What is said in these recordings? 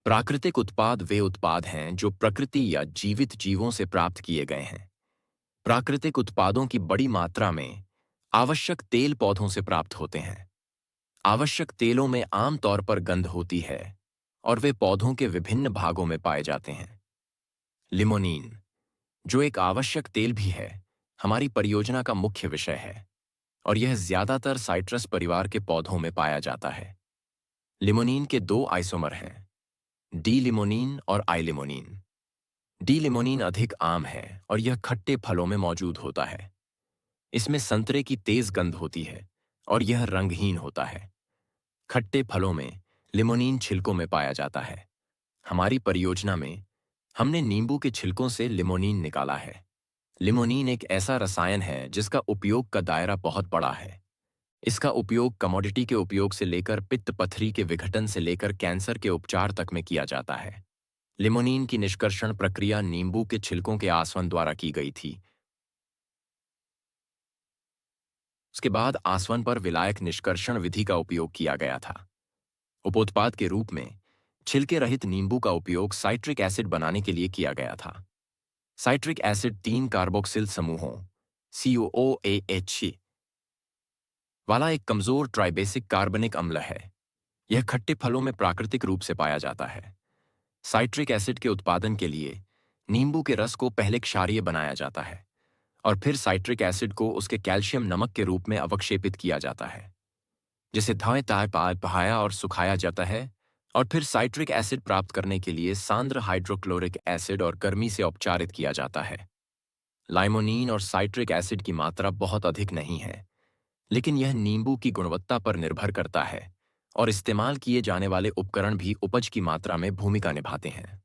प्राकृतिक उत्पाद वे उत्पाद हैं जो प्रकृति या जीवित जीवों से प्राप्त किए गए हैं। प्राकृतिक उत्पादों की बड़ी मात्रा में आवश्यक तेल पौधों से प्राप्त होते हैं। आवश्यक तेलों में आम तौर पर गंध होती है और वे पौधों के विभिन्न भागों में पाए जाते हैं। लिमोनीन, जो एक आवश्यक तेल भी है, हमारी परियोजना का मुख्य विषय है और यह ज्यादातर साइट्रस परिवार के पौधों में पाया जाता है। लिमोनीन के दो आइसोमर हैं, डी लिमोनीन और आई लिमोनीन। डी लिमोनीन अधिक आम है और यह खट्टे फलों में मौजूद होता है। इसमें संतरे की तेज गंध होती है और यह रंगहीन होता है। खट्टे फलों में लिमोनीन छिलकों में पाया जाता है। हमारी परियोजना में हमने नींबू के छिलकों से लिमोनीन निकाला है। लिमोनीन एक ऐसा रसायन है जिसका उपयोग का दायरा बहुत बड़ा है। इसका उपयोग कमोडिटी के उपयोग से लेकर पित्त पथरी के विघटन से लेकर कैंसर के उपचार तक में किया जाता है। लिमोनीन की निष्कर्षण प्रक्रिया नींबू के छिलकों के आसवन द्वारा की गई थी। उसके बाद आसवन पर विलायक निष्कर्षण विधि का उपयोग किया गया था। उपोत्पाद के रूप में छिलके रहित नींबू का उपयोग साइट्रिक एसिड बनाने के लिए किया गया था। साइट्रिक एसिड 3 कार्बोक्सिल समूहों COOAH वाला एक कमजोर ट्राइबेसिक कार्बनिक अम्ल है। यह खट्टे फलों में प्राकृतिक रूप से पाया जाता है। साइट्रिक एसिड के उत्पादन के लिए नींबू के रस को पहले क्षारीय बनाया जाता है और फिर साइट्रिक एसिड को उसके कैल्शियम नमक के रूप में अवक्षेपित किया जाता है, जिसे धोए ताय पहाया और सुखाया जाता है और फिर साइट्रिक एसिड प्राप्त करने के लिए सांद्र हाइड्रोक्लोरिक एसिड और गर्मी से औपचारित किया जाता है। लाइमोनीन और साइट्रिक एसिड की मात्रा बहुत अधिक नहीं है, लेकिन यह नींबू की गुणवत्ता पर निर्भर करता है और इस्तेमाल किए जाने वाले उपकरण भी उपज की मात्रा में भूमिका निभाते हैं।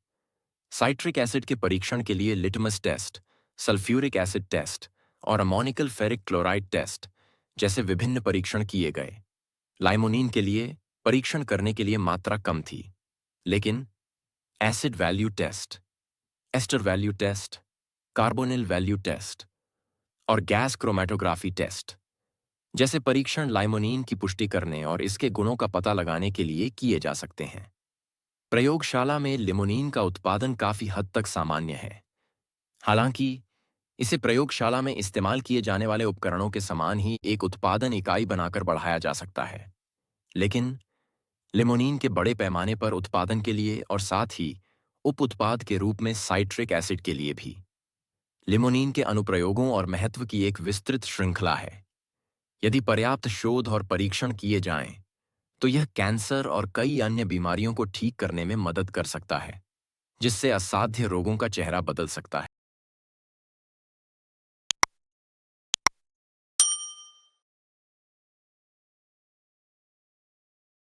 साइट्रिक एसिड के परीक्षण के लिए litmus test, sulphuric acid test और अमोनिकल फेरिक क्लोराइड टेस्ट जैसे विभिन्न परीक्षण किए गए। लाइमोनीन के लिए परीक्षण करने के लिए मात्रा कम थी, लेकिन acid value test, ester value test, carbonyl value test और गैस क्रोमैटोग्राफी टेस्ट जैसे परीक्षण लाइमोनीन की पुष्टि करने और इसके गुणों का पता लगाने के लिए किए जा सकते हैं। प्रयोगशाला में लिमोनीन का उत्पादन काफी हद तक सामान्य है। हालांकि इसे प्रयोगशाला में इस्तेमाल किए जाने वाले उपकरणों के समान ही एक उत्पादन इकाई बनाकर बढ़ाया जा सकता है, लेकिन लिमोनीन के बड़े पैमाने पर उत्पादन के लिए और साथ ही उप उत्पाद के रूप में साइट्रिक एसिड के लिए भी लिमोनीन के अनुप्रयोगों और महत्व की एक विस्तृत श्रृंखला है। यदि पर्याप्त शोध और परीक्षण किए जाएं, तो यह कैंसर और कई अन्य बीमारियों को ठीक करने में मदद कर सकता है, जिससे असाध्य रोगों का चेहरा बदल सकता है।